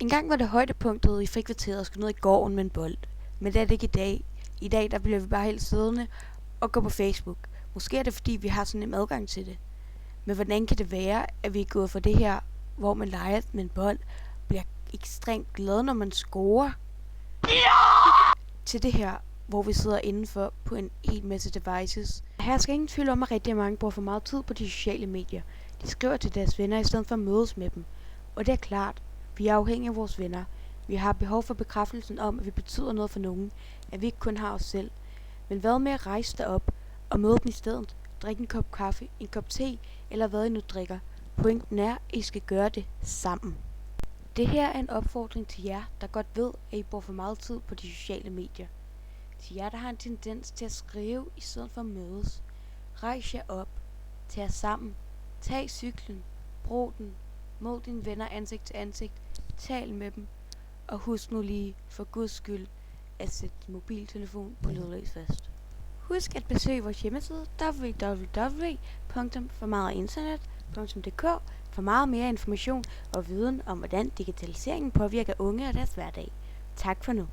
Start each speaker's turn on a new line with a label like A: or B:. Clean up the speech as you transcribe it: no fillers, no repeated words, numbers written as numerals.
A: En gang var det højdepunktet i frikvarteret at skulle ned i gården med en bold. Men det er det ikke i dag. I dag der bliver vi bare helt siddende og gå på Facebook. Måske er det fordi vi har sådan en adgang til det. Men hvordan kan det være, at vi er gået fra det her, hvor man leger med en bold, bliver ekstremt glad, når man scorer, til det her, hvor vi sidder indenfor på en hel masse devices. Her skal ingen tvivl om, at rigtig mange bruger for meget tid på de sociale medier. De skriver til deres venner i stedet for at mødes med dem. Og det er klart, vi er afhængige af vores venner. Vi har behov for bekræftelsen om, at vi betyder noget for nogen, at vi ikke kun har os selv. Men hvad med at rejse dig op og møde dem i stedet? Drikke en kop kaffe, en kop te eller hvad I nu drikker. Pointen er, at I skal gøre det sammen. Det her er en opfordring til jer, der godt ved, at I bruger for meget tid på de sociale medier. Til jer, der har en tendens til at skrive i stedet for at mødes. Rejs jer op. Tag jer sammen. Tag cyklen. Brug den. Mød dine venner ansigt til ansigt. Tal med dem. Og husk nu lige, for guds skyld, at sætte din mobiltelefon på lydløs fast. Husk at besøge vores hjemmeside www.formagetinternet.dk for meget mere information og viden om, hvordan digitaliseringen påvirker unge og deres hverdag. Tak for nu.